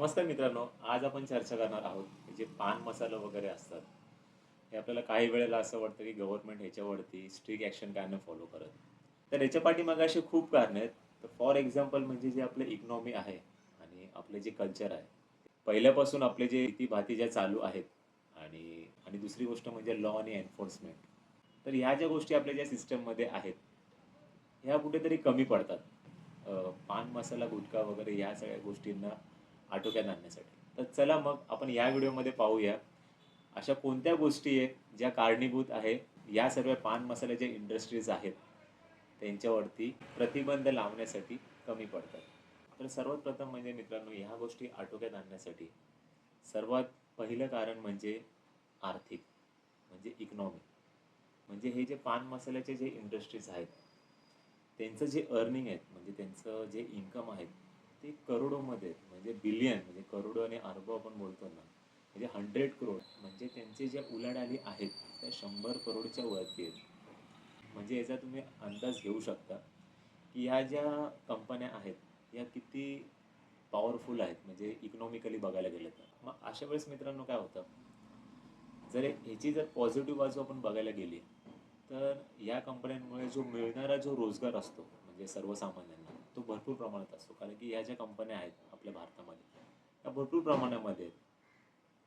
नमस्कार मित्रांनो, आज आपण चर्चा करणार आहोत की जे पान मसाला वगैरे असतात, हे आपल्याला काही वेळेला असं वाटतं की गव्हर्नमेंट ह्याच्यावरती स्ट्रिक्ट ॲक्शन का नाही फॉलो करत. तर याच्या पाठीमागे अशी खूप कारणं आहेत. तर फॉर एक्झाम्पल म्हणजे जे आपलं इकॉनॉमी आहे आणि आपले जे कल्चर आहे. पहिल्यापासून आपले जे रीती ज्या चालू आहेत आणि आणि दुसरी गोष्ट म्हणजे लॉ आणि एन्फोर्समेंट. तर ह्या ज्या गोष्टी आपल्या ज्या सिस्टममध्ये आहेत, ह्या कुठेतरी कमी पडतात. पान मसाला, गुटखा वगैरे ह्या सगळ्या गोष्टींना आटोक्यात आणण्यासाठी. तर चला मग आपण या व्हिडिओमध्ये पाहूया, अशा कोणत्या गोष्टी आहेत ज्या कारणीभूत आहे या सर्व पान मसाल्याच्या इंडस्ट्रीज आहेत, त्यांच्यावरती प्रतिबंध लावण्यासाठी कमी पडतात. तर सर्वात प्रथम म्हणजे मित्रांनो, ह्या गोष्टी आटोक्यात आणण्यासाठी सर्वात पहिलं कारण म्हणजे आर्थिक, म्हणजे इकॉनॉमी. म्हणजे हे जे पान मसाल्याचे जे इंडस्ट्रीज आहेत, त्यांचं जे अर्निंग आहेत, म्हणजे त्यांचं जे इन्कम आहेत, ते करोडोमध्ये आहेत. म्हणजे बिलियन, म्हणजे करोडो आणि अरबो आपण बोलतो ना, म्हणजे 100 करोड, म्हणजे त्यांची ज्या उलाढाली आहेत त्या 100 करोडच्या वरती आहेत. म्हणजे याचा तुम्ही अंदाज घेऊ शकता की ह्या ज्या कंपन्या आहेत या किती पॉवरफुल आहेत, म्हणजे इकॉनॉमिकली बघायला गेलं तर. मग अशा वेळेस मित्रांनो काय होतं, जर ह्याची जर पॉझिटिव्ह बाजू आपण बघायला गेली, तर या कंपन्यांमुळे जो मिळणारा जो रोजगार असतो म्हणजे सर्वसामान्यांना, तो भरपूर प्रमाणात असतो. कारण की ह्या ज्या कंपन्या आहेत आपल्या भारतामध्ये, त्या भरपूर प्रमाणामध्ये आहेत.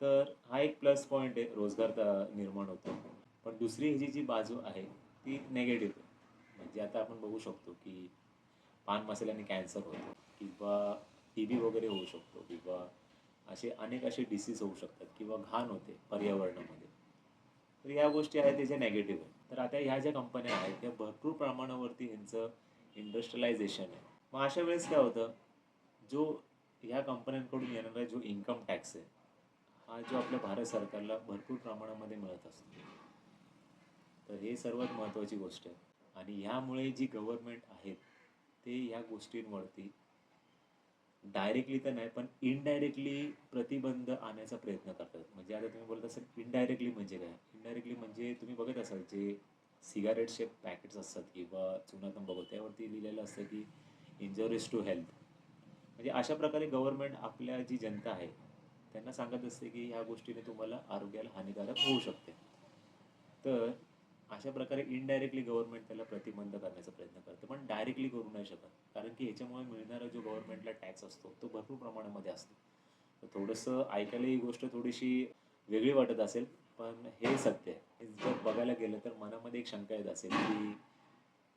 तर हा एक प्लस पॉइंट आहे, रोजगार निर्माण होतो. पण दुसरी ह्याची जी बाजू आहे ती निगेटिव्ह आहे. म्हणजे आता आपण बघू शकतो की पान मसाल्याने कॅन्सर होतो किंवा टीबी वगैरे होऊ शकतो किंवा असे अनेक असे डिसीज होऊ शकतात किंवा घाण होते पर्यावरणामध्ये. तर या गोष्टी आहेत त्याच्या नेगेटिव्ह आहेत. तर आता ह्या ज्या कंपन्या आहेत त्या भरपूर प्रमाणावरती ह्यांचं इंडस्ट्रियलायझेशन आहे. मग अशा वेळेस काय होतं, जो ह्या कंपन्यांकडून येणारा जो इन्कम टॅक्स आहे, हा जो आपल्या भारत सरकारला भरपूर प्रमाणामध्ये मिळत असतो. तर हे सर्वात महत्त्वाची गोष्ट आहे. आणि ह्यामुळे जी गव्हर्नमेंट आहेत, ते ह्या गोष्टींवरती डायरेक्टली तर नाही, पण इनडायरेक्टली प्रतिबंध आणण्याचा प्रयत्न करतात. म्हणजे आता तुम्ही बोलत असाल इनडायरेक्टली म्हणजे काय? इनडायरेक्टली म्हणजे तुम्ही बघत असाल जे सिगारेटचे पॅकेट्स असतात किंवा चुना तंबाखू त्यावरती लिहिलेलं असतं की इंजुरियस टू हेल्थ. म्हणजे अशा प्रकारे गव्हर्नमेंट आपल्या जी जनता आहे, त्यांना सांगत असते की ह्या गोष्टीने तुम्हाला आरोग्याला हानिकारक होऊ शकते. तर अशा प्रकारे इनडायरेक्टली गव्हर्नमेंट त्याला प्रतिबंध करण्याचा प्रयत्न करते, पण डायरेक्टली करू नाही शकत. कारण की ह्याच्यामुळे मिळणारा जो गव्हर्नमेंटला टॅक्स असतो तो भरपूर प्रमाणामध्ये असतो. तर थोडंसं ऐकायला ही गोष्ट थोडीशी वेगळी वाटत असेल, पण हे सत्य आहे. हे जर बघायला गेलं तर मनामध्ये एक शंका येत असेल की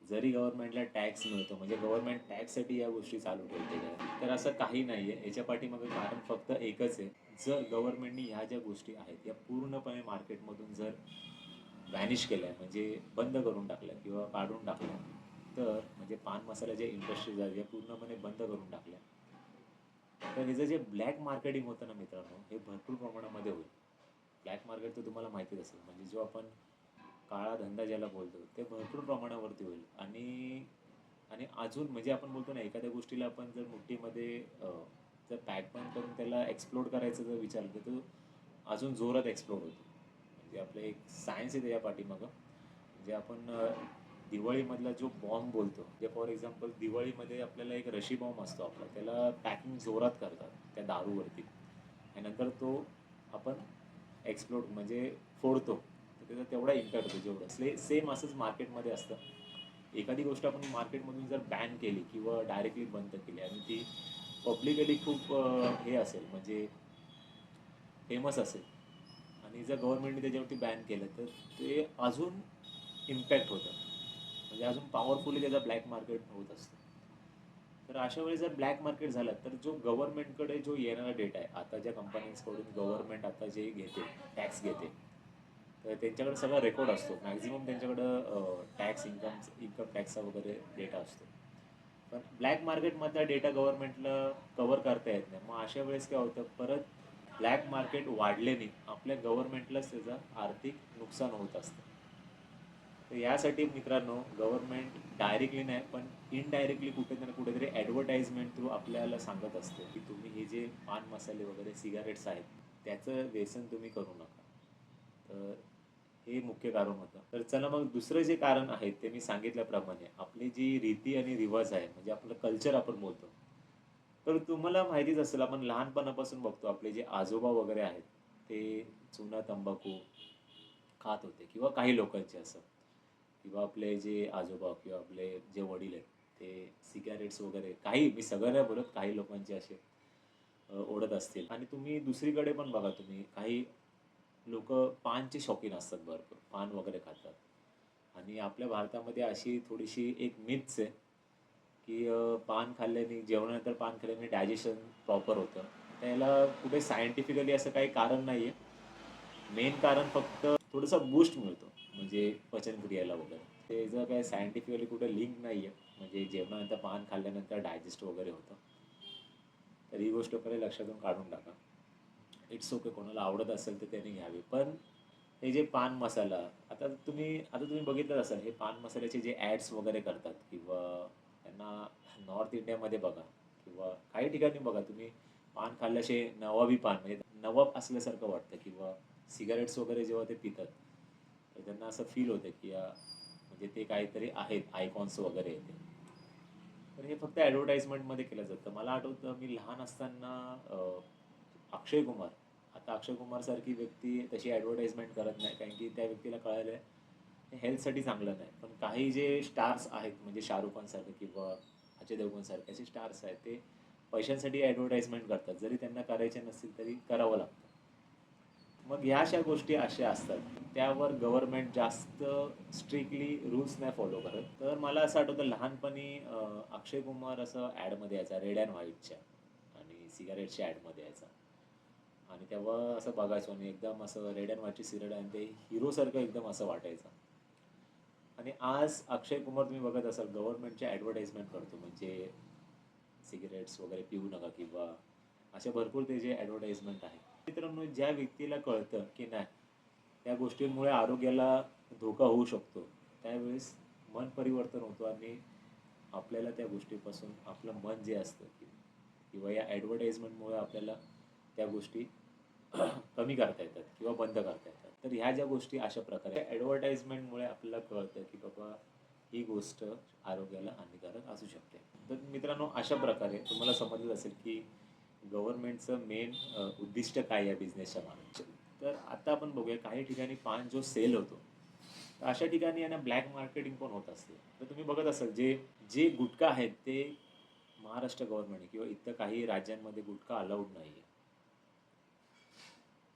जरी गव्हर्नमेंटला टॅक्स मिळतो, म्हणजे गव्हर्नमेंट टॅक्ससाठी या गोष्टी चालू ठेवते काय? तर असं काही नाही आहे. याच्या पाठीमागे कारण फक्त एकच आहे. जर गव्हर्नमेंटनी ह्या ज्या गोष्टी आहेत या पूर्णपणे मार्केटमधून जर व्हॅनिश केल्या, म्हणजे बंद करून टाकल्या किंवा काढून टाकल्या, तर म्हणजे पान मसाल्याच्या इंडस्ट्रीज आहेत या पूर्णपणे बंद करून टाकल्या, तर ह्याचं जे ब्लॅक मार्केटिंग होतं ना मित्रांनो, हे भरपूर प्रमाणामध्ये होईल. ब्लॅक मार्केट तर तुम्हाला माहितीच असेल, म्हणजे जो आपण काळा धंदा ज्याला बोलतो, ते भरपूर प्रमाणावरती होईल. आणि आणि अजून म्हणजे आपण बोलतो ना, एखाद्या गोष्टीला आपण जर मुठीमध्ये जर पॅक बंद करून त्याला एक्सप्लोड करायचं जर विचारलं, तर तो अजून जोरात एक्सप्लोड होतो. म्हणजे आपलं एक सायन्स आहे त्याच्या पाठीमागं. म्हणजे आपण दिवाळीमधला जो बॉम्ब बोलतो, म्हणजे फॉर एक्झाम्पल दिवाळीमध्ये आपल्याला एक रशी बॉम्ब असतो आपला, त्याला पॅकिंग जोरात करतात त्या दारूवरती आणि नंतर तो आपण एक्सप्लोड म्हणजे फोडतो. तर त्याचा तेवढा इम्पॅक्ट होतो जेवढं. सेम असंच मार्केटमध्ये असतं. एखादी गोष्ट आपण मार्केटमधून जर बॅन केली किंवा डायरेक्टली बंद केली आणि ती पब्लिकली खूप हे असेल, म्हणजे फेमस असेल आणि जर गव्हर्नमेंटने त्याच्यावरती बॅन केलं, तर ते अजून इम्पॅक्ट होतं. म्हणजे अजून पॉवरफुली त्याचा ब्लॅक मार्केट होत असतं. तर अशा वेळी जर ब्लॅक मार्केट झालं, तर जो गव्हर्नमेंटकडे जो येणारा डेटा आहे, आता ज्या कंपन्यांकडून गव्हर्नमेंट आता जे घेते, टॅक्स घेते, तर त्यांच्याकडे सगळा रेकॉर्ड असतो. मॅक्झिमम त्यांच्याकडं टॅक्स इन्कम टॅक्सचा वगैरे डेटा असतो. पण ब्लॅक मार्केटमधला डेटा गव्हर्नमेंटला कव्हर करता येत नाही. मग अशा वेळेस काय होतं, परत ब्लॅक मार्केट वाढल्याने आपल्या गव्हर्नमेंटलाच त्याचं आर्थिक नुकसान होत असतं. तर यासाठी मित्रांनो, गव्हर्नमेंट डायरेक्टली नाही, पण इनडायरेक्टली कुठे ना कुठेतरी ॲडव्हर्टाइजमेंट थ्रू आपल्याला सांगत असते की तुम्ही हे जे पान मसाले वगैरे सिगारेट्स आहेत, त्याचं व्यसन तुम्ही करू नका. तर हे मुख्य कारण होतं. तर चला मग दुसरं जे कारण आहे ते मी सांगितल्याप्रमाणे आपली जी रीती आणि रिवाज आहे, म्हणजे आपलं कल्चर आपण बोलतो. तर तुम्हाला माहितीच असेल, आपण लहानपणापासून बघतो आपले जे आजोबा वगैरे आहेत, ते चुना तंबाखू खात होते किंवा काही लोकांचे असं किंवा आपले जे आजोबा किंवा आपले जे वडील आहेत, ते सिगारेट्स वगैरे काही, मी सगळं नाही बोलत, काही लोकांचे असे ओढत असतील. आणि तुम्ही दुसरीकडे पण बघा, तुम्ही काही लोकं पानचे शौकीन असतात भरपूर. पान वगैरे खातात. आणि आपल्या भारतामध्ये अशी थोडीशी एक मिथ्स आहे, की पान खाल्ल्याने, जेवणानंतर पान खाल्ल्याने डायजेशन प्रॉपर होतं. त्याला कुठे सायंटिफिकली असं काही कारण नाहीये. मेन कारण फक्त थोडंसा बूस्ट मिळतो, म्हणजे पचनक्रियेला वगैरे. त्याचं काही सायंटिफिकली कुठे लिंक नाहीये. म्हणजे जेवणानंतर पान खाल्ल्यानंतर डायजेस्ट वगैरे होतं. तर ही गोष्ट पहिले लक्षातून काढून टाका. इट्स ओके, कोणाला आवडत असेल तर त्यांनी घ्यावी. पण हे जे पान मसाला, आता तुम्ही बघितलंच असाल, हे पान मसाल्याचे जे ॲड्स वगैरे करतात किंवा त्यांना नॉर्थ इंडियामध्ये बघा किंवा काही ठिकाणी बघा तुम्ही, पान खाल्ल्याशे नवाबी पान म्हणजे नवाब असल्यासारखं वाटतं किंवा सिगारेट्स वगैरे जेव्हा ते पितात, तर त्यांना असं फील होतं की म्हणजे ते काहीतरी आहेत, आयकॉन्स वगैरे ते. तर हे फक्त ॲडव्हर्टाइजमेंटमध्ये केलं जातं. मला आठवतं मी लहान असताना अक्षय कुमार, आता अक्षय कुमारसारखी व्यक्ती तशी ॲडव्हर्टाइजमेंट करत नाही, कारण की त्या व्यक्तीला कळालं आहे हे हेल्थसाठी चांगलं नाही. पण काही जे स्टार्स आहेत, म्हणजे शाहरुख खानसारखे किंवा अजय देवगणसारखे असे स्टार्स आहेत, ते पैशांसाठी ॲडव्हर्टाइजमेंट करतात. जरी त्यांना करायचे नसतील तरी करावं लागतं. मग ह्या अशा गोष्टी अशा असतात. त्यावर गव्हर्नमेंट जास्त स्ट्रिक्टली रूल्स नाही फॉलो करत. तर मला असं आठवतं लहानपणी अक्षय कुमार असं ॲडमध्ये यायचा रेड अँड व्हाईटच्या आणि सिगारेटच्या ॲडमध्ये यायचा. आणि तेव्हा असं बघायचो आणि एकदम असं रेड अँड व्हाईटची सिगारेट आणि ते हिरोसारखं एकदम असं वाटायचं. आणि आज अक्षय कुमार तुम्ही बघत असाल गव्हर्नमेंटच्या ॲडव्हर्टाइजमेंट करतो, म्हणजे सिगारेट्स वगैरे पिऊ नका किंवा अशा भरपूर त्याचे ॲडव्हर्टाइजमेंट आहे. मित्रांनो, ज्या व्यक्तीला कळतं की नाही, त्या गोष्टींमुळे आरोग्याला धोका होऊ शकतो, त्यावेळेस मन परिवर्तन होतं आणि आपल्याला त्या गोष्टीपासून आपलं मन जे असतं किंवा या ॲडव्हर्टाइजमेंटमुळे आपल्याला त्या गोष्टी कमी करता येतात किंवा बंद करता येतात. तर ह्या ज्या गोष्टी अशा प्रकारे ॲडव्हर्टाइजमेंटमुळे आपल्याला कळतं की बाबा ही गोष्ट आरोग्याला हानिकारक असू शकते. तर मित्रांनो, अशा प्रकारे तुम्हाला समजलं असेल की गव्हर्नमेंटचं मेन उद्दिष्ट काय आहे बिझनेसच्या मागे. तर आता आपण बघूया, काही ठिकाणी पान जो सेल होतो, तर अशा ठिकाणी आहे ना ब्लॅक मार्केटिंग पण होत असते. तर तुम्ही बघत असाल जे जे गुटखा आहेत ते महाराष्ट्र गव्हर्नमेंट किंवा इतर काही राज्यांमध्ये गुटखा अलाउड नाही आहे.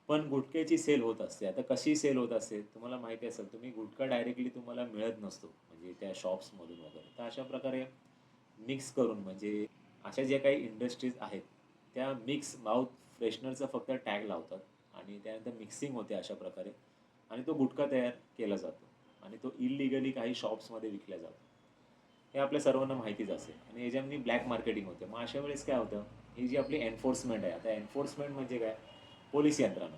पण गुटख्याची सेल होत असते. आता कशी सेल होत असते तुम्हाला माहिती असेल, तुम्ही गुटखा डायरेक्टली तुम्हाला मिळत नसतो, म्हणजे त्या शॉप्समधून वगैरे. तर अशा प्रकारे मिक्स करून, म्हणजे अशा ज्या काही इंडस्ट्रीज आहेत, त्या मिक्स माउथ फ्रेशनरचा फक्त टॅग लावतात आणि त्यानंतर मिक्सिंग होते अशा प्रकारे आणि तो गुटखा तयार केला जातो आणि तो इल्लीगली काही शॉप्समध्ये विकला जातो. हे आपल्या सर्वांना माहितीच असेल आणि याच्यामध्ये ब्लॅक मार्केटिंग होते. मग अशा वेळेस काय होतं, ही जी आपली एन्फोर्समेंट आहे, आता एन्फोर्समेंट म्हणजे काय, पोलीस यंत्रणा,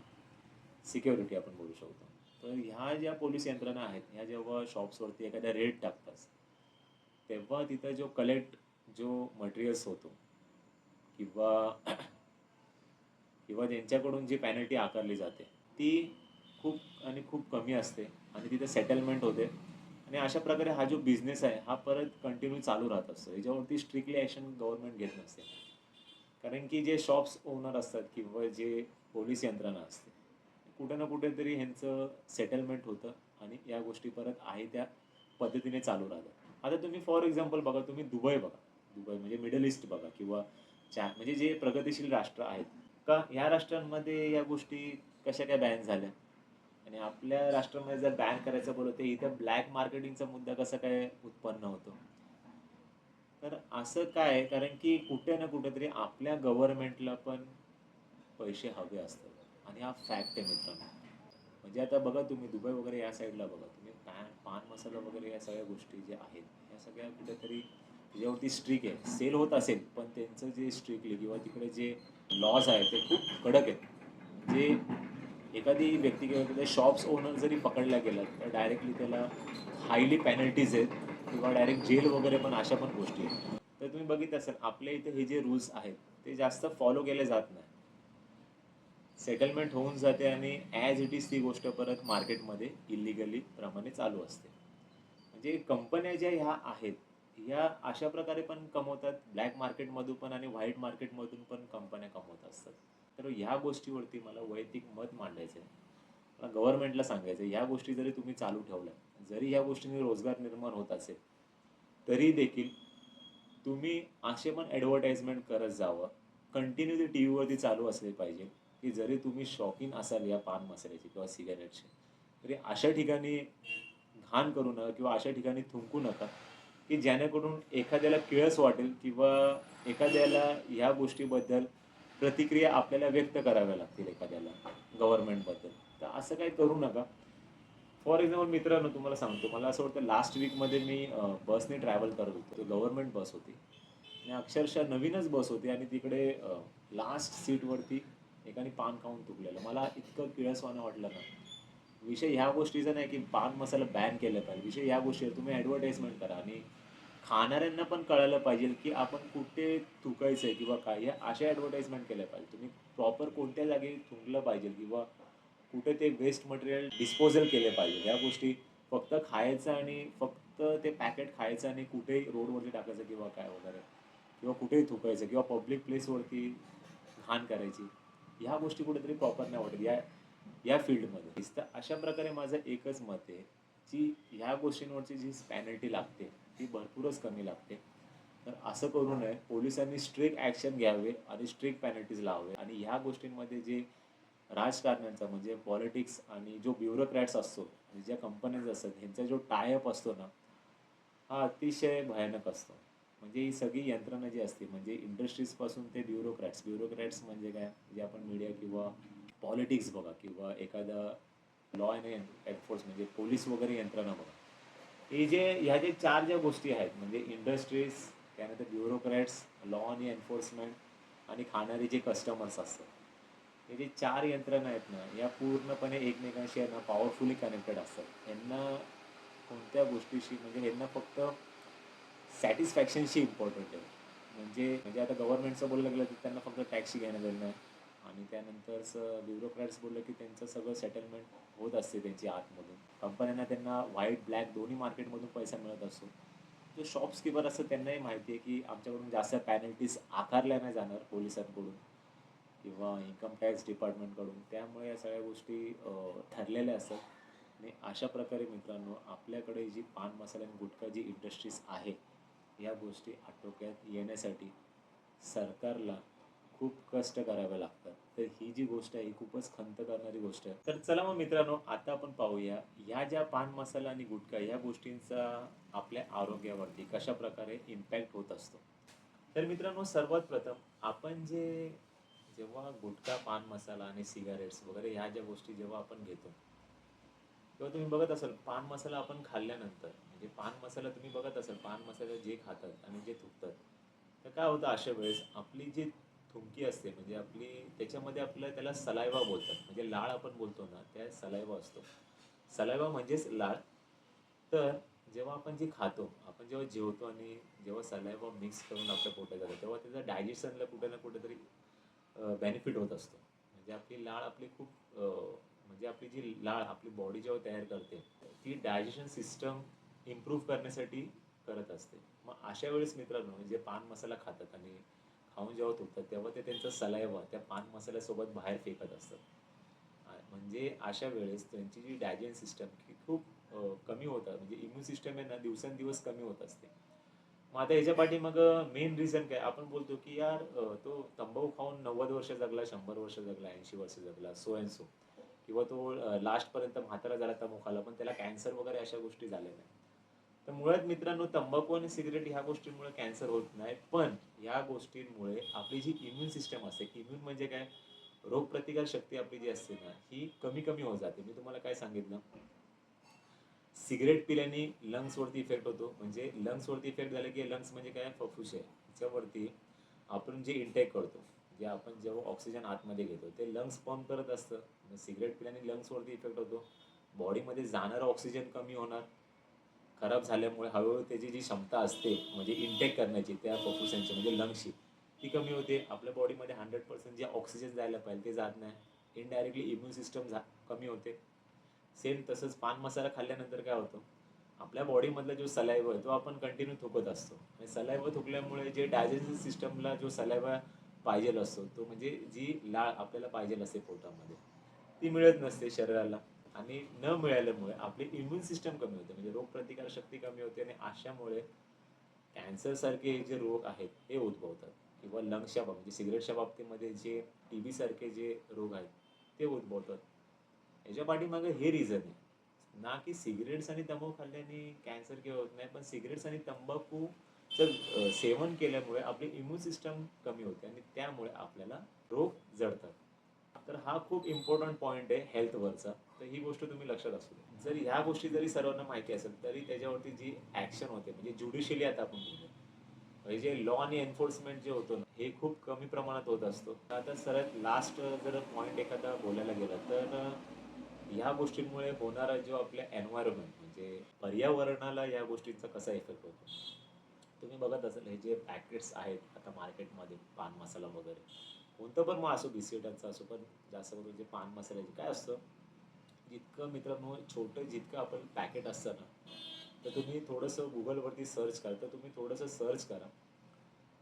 सिक्युरिटी आपण बोलू शकतो. तर ह्या ज्या पोलीस यंत्रणा आहेत, ह्या जेव्हा शॉप्सवरती एखाद्या रेड टाकतात, तेव्हा तिथं जो मटेरियल्स होतो किंवा किंवा त्यांच्याकडून जी पेनल्टी आकारली जाते, ती खूप आणि खूप कमी असते आणि तिथे सेटलमेंट होते आणि अशा प्रकारे हा जो बिझनेस आहे, हा परत कंटिन्यू चालू राहत असतो. याच्यावरती स्ट्रिक्टली ॲक्शन गव्हर्नमेंट घेत नसते. कारण की जे शॉप्स ओनर असतात किंवा जे पोलीस यंत्रणा असते, कुठे ना कुठेतरी ह्यांचं सेटलमेंट होतं आणि या गोष्टी परत आहे त्या पद्धतीने चालू राहतात. आता तुम्ही फॉर एक्झाम्पल बघा, तुम्ही दुबई बघा. दुबई म्हणजे मिडल ईस्ट बघा किंवा म्हणजे जे प्रगतिशील राष्ट्र आहेत, का ह्या राष्ट्रांमध्ये या गोष्टी कशा काय बॅन झाल्या? आणि आपल्या राष्ट्रामध्ये जर बॅन करायचं बोललं, तर इथं ब्लॅक मार्केटिंगचा मुद्दा कसा काय उत्पन्न होतो? तर असं काय आहे, कारण की कुठे ना कुठेतरी आपल्या गव्हर्नमेंटला पण पैसे हवे असतात आणि हा फॅक्ट आहे मित्रांनो. म्हणजे आता बघा तुम्ही दुबई वगैरे या साईडला बघा तुम्ही, पान मसाला वगैरे या सगळ्या गोष्टी ज्या आहेत, या सगळ्या कुठेतरी त्याच्यावरती स्ट्रिक आहे. सेल होत असेल, पण त्यांचं जे स्ट्रिक्टली किंवा तिकडे जे लॉज आहेत ते खूप कडक आहेत. म्हणजे एखादी व्यक्ती किंवा एखाद्या शॉप्स ओनर जरी पकडला गेला, तर डायरेक्टली त्याला हायली पेनल्टीज आहेत किंवा डायरेक्ट जेल वगैरे पण, अशा पण गोष्टी आहेत. तर तुम्ही बघितलं असेल आपल्या इथे हे जे रूल्स आहेत, ते जास्त फॉलो केले जात नाही. सेटलमेंट होऊन जाते आणि ॲज इट इज ती गोष्ट परत मार्केटमध्ये इल्लीगली प्रमाणे चालू असते. म्हणजे कंपन्या ज्या ह्या आहेत, या अशा प्रकारे पण कमवतात. ब्लॅक मार्केटमधून पण आणि व्हाईट मार्केटमधून पण कंपन्या कमवत असतात. तर ह्या गोष्टीवरती मला वैयक्तिक मत मांडायचं आहे. मला गव्हर्नमेंटला सांगायचं आहे, ह्या गोष्टी जरी तुम्ही चालू ठेवल्या, जरी ह्या गोष्टींनी रोजगार निर्माण होत असेल, तरी देखील तुम्ही असे पण ॲडव्हर्टाइजमेंट करत जावं. कंटिन्यू ते टीव्हीवरती चालू असले पाहिजे, की जरी तुम्ही शौकीन असाल या पान मसाल्याची किंवा सिगारेटची, तरी अशा ठिकाणी घाण करू नका किंवा अशा ठिकाणी थुंकू नका, की जेणेकरून एखाद्याला किळस वाटेल किंवा एखाद्याला ह्या गोष्टीबद्दल प्रतिक्रिया आपल्याला व्यक्त कराव्या लागतील एखाद्याला गव्हर्नमेंटबद्दल. तर असं काही करू नका. फॉर एक्झाम्पल मित्रांनो, तुम्हाला सांगतो, मला असं वाटतं लास्ट वीकमध्ये मी बसने ट्रॅव्हल करत होतो. गव्हर्नमेंट बस होती आणि अक्षरशः नवीनच बस होती आणि तिकडे लास्ट सीटवरती एकाने पान खाऊन थुंकलेलं. मला इतकं किळसवाणं वाटलं ना. विषय ह्या गोष्टीचा नाही की पान मसाला बॅन केलं पाहिजे. विषय ह्या गोष्टी आहे, तुम्ही ॲडव्हर्टाइजमेंट करा आणि खाणाऱ्यांना पण कळायला पाहिजे की आपण कुठे थुंकायचंय किंवा काय, या अशा ॲडव्हर्टाइजमेंट केल्या पाहिजे. तुम्ही प्रॉपर कोणत्या जागी थुंकलं पाहिजे किंवा कुठे ते वेस्ट मटेरियल डिस्पोजल केले पाहिजे. ह्या गोष्टी फक्त खायचं आणि फक्त ते पॅकेट खायचं आणि कुठेही रोडवरती टाकायचं किंवा काय वगैरे किंवा कुठेही थुंकायचं किंवा पब्लिक प्लेसवरती घाण करायची. ह्या गोष्टी कुठेतरी प्रॉपर नाही वाटत या या फील्डमध्ये. तर अशा प्रकारे माझं एकच मत आहे, की ह्या गोष्टींवरची जी पेनल्टी लागते, ती भरपूरच कमी लागते. तर असं करू नये. पोलिसांनी स्ट्रिक्ट ॲक्शन घ्यावे आणि स्ट्रिक्ट पेनल्टीज लावावे आणि ह्या गोष्टींमध्ये जे राजकारण्यांचा म्हणजे पॉलिटिक्स आणि जो ब्युरोक्रॅट्स असतो, आणि ज्या कंपनीज असतात, ह्यांचा जो टाय अप असतो ना, हा अतिशय भयानक असतो. म्हणजे ही सगळी यंत्रणा जी असते म्हणजे इंडस्ट्रीजपासून ते ब्युरोक्रॅट्स. ब्युरोक्रॅट्स म्हणजे काय? जे आपण मीडिया किंवा पॉलिटिक्स बघा किंवा एखादा लॉ अँड एन्फोर्स म्हणजे पोलीस वगैरे यंत्रणा बघा. हे जे ह्या जे 4 ज्या गोष्टी आहेत म्हणजे इंडस्ट्रीज, त्यानंतर ब्युरोक्रॅट्स, लॉ आणि एन्फोर्समेंट आणि खाणारे जे कस्टमर्स असतात. हे जे 4 यंत्रणा आहेत ना, या पूर्णपणे एकमेकांशी आहे ना पॉवरफुली कनेक्टेड असतात. यांना कोणत्या गोष्टीशी म्हणजे ह्यांना फक्त सॅटिस्फॅक्शनशी इम्पॉर्टंट आहे. म्हणजे म्हणजे आता गव्हर्नमेंटचं बोलायला गेलं तर त्यांना फक्त टॅक्सशी घेणं-देणं आहे आणि त्यानंतरचं ब्युरोक्रॅट्स बोललं की त्यांचं सगळं सेटलमेंट होत असते त्यांची आतमधून. कंपन्यांना त्यांना व्हाईट, ब्लॅक दोन्ही मार्केटमधून पैसा मिळत असतो. जो शॉप्सकीपर असतो त्यांनाही माहिती आहे की आमच्याकडून जास्त पेनल्टीज आकारल्या नाही जाणार पोलिसांकडून किंवा इन्कम टॅक्स डिपार्टमेंटकडून. त्यामुळे या सगळ्या गोष्टी ठरलेल्या असतात आणि अशा प्रकारे मित्रांनो, आपल्याकडे जी पान मसाला आणि गुटखा जी इंडस्ट्रीज आहे, या गोष्टी आटोक्यात येण्यासाठी सरकारला खूप कष्ट करावे लागतात. तर ही जी गोष्ट आहे ही खूपच खंत करणारी गोष्ट आहे. तर चला मग मित्रांनो, आता आपण पाहूया या ज्या पान मसाला आणि गुटखा या गोष्टींचा आपल्या आरोग्यावरती कशाप्रकारे इम्पॅक्ट होत असतो. तर मित्रांनो, सर्वात प्रथम आपण जेव्हा गुटखा, पान मसाला आणि सिगारेट्स वगैरे ह्या ज्या गोष्टी जेव्हा आपण घेतो, तेव्हा तुम्ही बघत असाल पान मसाला आपण खाल्ल्यानंतर म्हणजे पान मसाला तुम्ही बघत असाल पान मसाला जे खातात आणि जे थुंकतात, तर काय होतं अशा वेळेस आपली जी थुंकी असते म्हणजे आपली त्याच्यामध्ये आपलं त्याला सलायवा बोलतात. म्हणजे लाळ आपण बोलतो ना, त्या सलायवा असतो. सलायवा म्हणजेच लाळ. तर जेव्हा आपण जे खातो, आपण जेव्हा जेवतो आणि जेव्हा सलायवा मिक्स करून आपल्या पोटात जातं, तेव्हा त्याचं डायजेशनला कुठे ना कुठेतरी बेनिफिट होत असतो. म्हणजे आपली लाळ आपली खूप म्हणजे आपली जी लाळ आपली बॉडी जेव्हा तयार करते, ती डायजेशन सिस्टम इम्प्रूव्ह करण्यासाठी करत असते. मग अशा वेळेस मित्रांनो, जे पान मसाला खातात आणि खाऊन जेव्हा थुंकतात, तेव्हा ते त्यांचं सलायवा त्या पान मसाल्यासोबत बाहेर फेकत असतात. म्हणजे अशा वेळेस त्यांची जी डायजेशन सिस्टम ही खूप कमी होतात. म्हणजे इम्यून सिस्टम आहे ना, दिवसेंदिवस कमी होत असते. मग आता ह्याच्या पाठीमागं मेन रिझन काय? आपण बोलतो की यार तो तंबाखू खाऊन 90 वर्ष जगला, 100 वर्ष जगला, 80 वर्ष जगला, सो अँड सो. किंवा तो लास्टपर्यंत म्हातारा झाला तंबाखू पण त्याला कॅन्सर वगैरे अशा गोष्टी झाल्या नाही. तर मुळात मित्रांनो, तंबाखू आणि सिगारेट ह्या गोष्टींमुळे कॅन्सर होत नाही. पण ह्या गोष्टींमुळे आपली जी इम्यून सिस्टम असते, इम्यून म्हणजे काय? रोगप्रतिकार शक्ती आपली जी असते ना, ही कमी-कमी होत जाते. मी तुम्हाला काय सांगितलं? सिगारेट पिल्याने लंग्सवरती इफेक्ट होतो. म्हणजे लंग्सवरती इफेक्ट झाला की लंग्स म्हणजे काय? फुफ्फुसे. त्याच्यावरती आपण जे इंटेक करतो, जे आपण जेव्हा ऑक्सिजन आतमध्ये घेतो, ते लंग्स पंप करत असतं. मग सिगारेट पिल्याने लंग्सवरती इफेक्ट होतो. बॉडीमध्ये जाणारं ऑक्सिजन कमी होणार. खराब झाल्यामुळे हळू त्याची जी क्षमता असते, म्हणजे इंटेक करण्याची त्या फुफ्फुसांची म्हणजे लंग्सची, ती कमी होते. आपल्या बॉडीमध्ये 100% जे ऑक्सिजन जायला पाहिजे ते जात नाही. इनडायरेक्टली इम्यून सिस्टम कमी होते. सेम तसंच पान मसाला खाल्ल्यानंतर काय होतं? आपल्या बॉडीमधला जो सलाइव्हा आहे तो आपण कंटिन्यू थुंकत असतो आणि सलाइव्हा थुंकल्यामुळे जे डायजेस्टिव्ह सिस्टमला जो सलाइव्हा पाहिजेल असतो तो म्हणजे जी लाळ आपल्याला पाहिजेल असते पोटामध्ये ती मिळत नसते शरीराला आणि न मिळाल्यामुळे आपली इम्युन सिस्टम कमी होते म्हणजे रोगप्रतिकार शक्ती कमी होते आणि अशामुळे कॅन्सर सारखे जे रोग आहेत हे उद्भवतात किंवा लंग्सच्या बाबतीत म्हणजे सिगरेटच्या बाबतीमध्ये जे टीबी सारखे जे रोग आहेत ते उद्भवतात याच्या पाठीमागे हे रिझन आहे ना की सिगरेट्स आणि तंबाखू खाल्ल्याने कॅन्सर किंवा होत नाही पण सिगरेट्स आणि तंबाखूचं सेवन केल्यामुळे आपली इम्युन सिस्टम कमी होते आणि त्यामुळे आपल्याला रोग जडतात तर हा खूप इम्पॉर्टंट पॉईंट आहे हेल्थवरचा तर ही गोष्ट तुम्ही लक्षात असू द्या जर ह्या गोष्टी जरी सर्वांना माहिती असेल तरी त्याच्यावरती जी ॲक्शन होते म्हणजे ज्युडिशियली आता आपण बोलू म्हणजे जे लॉ आणि एन्फोर्समेंट जे होतं ना, हे खूप कमी प्रमाणात होत असतो आता सर्वात लास्ट जर पॉईंट एखादा बोलायला गेला तर ह्या गोष्टींमुळे होणारा जो आपल्या एन्व्हायरमेंट म्हणजे पर्यावरणाला या गोष्टींचा कसा इफेक्ट होतो तुम्ही बघत असाल हे जे पॅकेट्स आहेत आता मार्केटमध्ये पान मसाला वगैरे कोणतं पण मग असो बिस्किटांचं असो पण जास्त करून जे पान मसाल्याचे काय असतं जितकं मित्रांनो छोटं जितकं आपण पॅकेट असतं ना तर तुम्ही थोडंसं गुगलवरती सर्च करा तर तुम्ही थोडंसं सर्च करा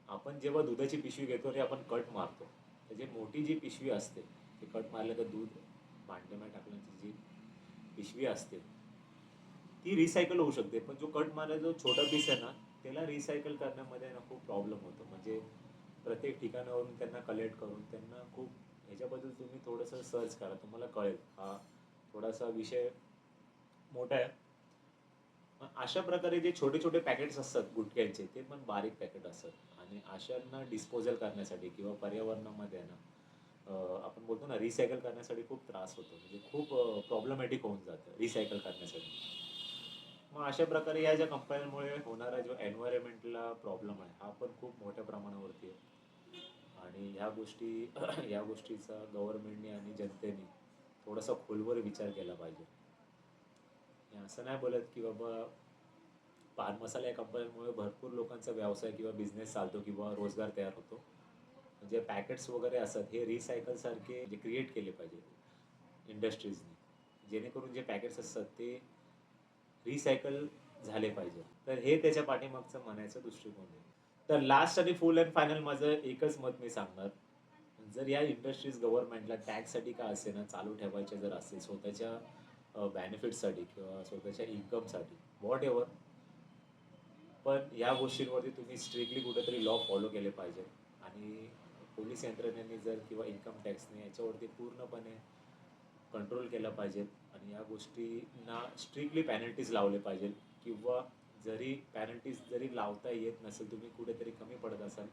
आपण जेव्हा दुधाची पिशवी घेतो आणि आपण कट मारतो तर जी मोठी जी पिशवी असते ते कट मारलं तर दूध भांड्यामध्ये टाकल्याची जी पिशवी असते ती रिसायकल होऊ शकते पण जो कट मारला जो छोटा पीस आहे ना त्याला रिसायकल करण्यामध्ये ना खूप प्रॉब्लेम होतो म्हणजे प्रत्येक ठिकाणावरून त्यांना कलेक्ट करून त्यांना खूप ह्याच्याबद्दल तुम्ही थोडंसं सर्च करा तुम्हाला कळेल हा थोडासा विषय मोठा आहे मग अशा प्रकारे जे छोटे छोटे पॅकेट्स असतात गुटख्यांचे ते पण बारीक पॅकेट असतात आणि अशांना डिस्पोजल करण्यासाठी किंवा पर्यावरणामध्ये ना आपण बोलतो ना रिसायकल करण्यासाठी खूप त्रास होतो म्हणजे खूप प्रॉब्लेमॅटिक होऊन जातं रिसायकल करण्यासाठी मग अशा प्रकारे या ज्या कंपन्यांमुळे होणारा जो एन्व्हायरमेंटला प्रॉब्लेम आहे हा पण खूप मोठ्या प्रमाणावरती आहे आणि ह्या गोष्टी या गोष्टीचा गव्हर्नमेंटने आणि जनतेने थोडासा खोलवर विचार केला पाहिजे मी असं नाही बोलत की बाबा पान मसाला या कंपन्यांमुळे भरपूर लोकांचा व्यवसाय किंवा बिझनेस चालतो किंवा रोजगार तयार होतो म्हणजे पॅकेट्स वगैरे असतात हे रिसायकल सारखे जे क्रिएट केले पाहिजे इंडस्ट्रीजने जेणेकरून जे पॅकेट्स असतात ते रिसायकल झाले पाहिजे तर हे त्याच्या पाठीमागचं म्हणायचं दृष्टिकोन आहे तर लास्ट आणि फुल अँड फायनल माझं एकच मत मी सांगणार जर या इंडस्ट्रीज गव्हर्नमेंटला टॅक्ससाठी का असे ना चालू ठेवायचे जर असेल स्वतःच्या बेनिफिटसाठी किंवा स्वतःच्या इन्कमसाठी व्हॉट एव्हर पण या गोष्टींवरती तुम्ही स्ट्रिक्टली कुठेतरी लॉ फॉलो केले पाहिजे आणि पोलीस यंत्रणेने जर किंवा इन्कम टॅक्सने याच्यावरती पूर्णपणे कंट्रोल केला पाहिजे आणि या गोष्टींना स्ट्रिक्टली पॅनल्टीज लावले पाहिजे किंवा जरी पॅनल्टीज जरी लावता येत नसेल तुम्ही कुठेतरी कमी पडत असाल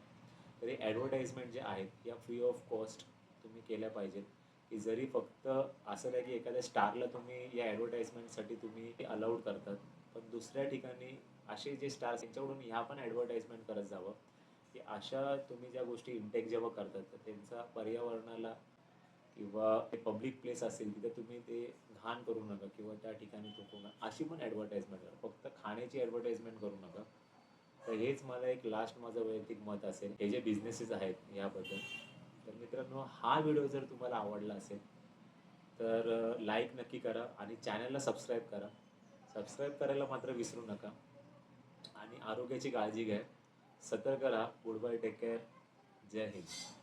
तरी ॲडव्हर्टाईजमेंट जे आहेत या फ्री ऑफ कॉस्ट तुम्ही केल्या पाहिजेत की जरी फक्त असं नाही की एखाद्या स्टारला तुम्ही या ॲडव्हर्टाईजमेंटसाठी तुम्ही अलाउड करतात पण दुसऱ्या ठिकाणी असे जे स्टार्स यांच्याकडून ह्या पण ॲडव्हर्टाईजमेंट करत जावं की अशा तुम्ही ज्या गोष्टी इंटेक जेव्हा करतात तर त्यांचा पर्यावरणाला किंवा ते पब्लिक प्लेस असेल तिथे तुम्ही ते घाण करू नका किंवा त्या ठिकाणी थुंकू नका अशी पण ॲडव्हर्टाईजमेंट करा फक्त खाण्याची ॲडव्हर्टाईजमेंट करू नका तर हेच मला एक लास्ट माझं वैयक्तिक मत असेल हे जे बिझनेसेस आहेत याबद्दल तर मित्रांनो हा व्हिडिओ जर तुम्हाला आवडला असेल तर लाईक नक्की करा आणि चॅनलला सबस्क्राईब करा सबस्क्राईब करायला मात्र विसरू नका आणि आरोग्याची काळजी घ्या सतर्क राहा गुड बाय टेक केअर जय हिंद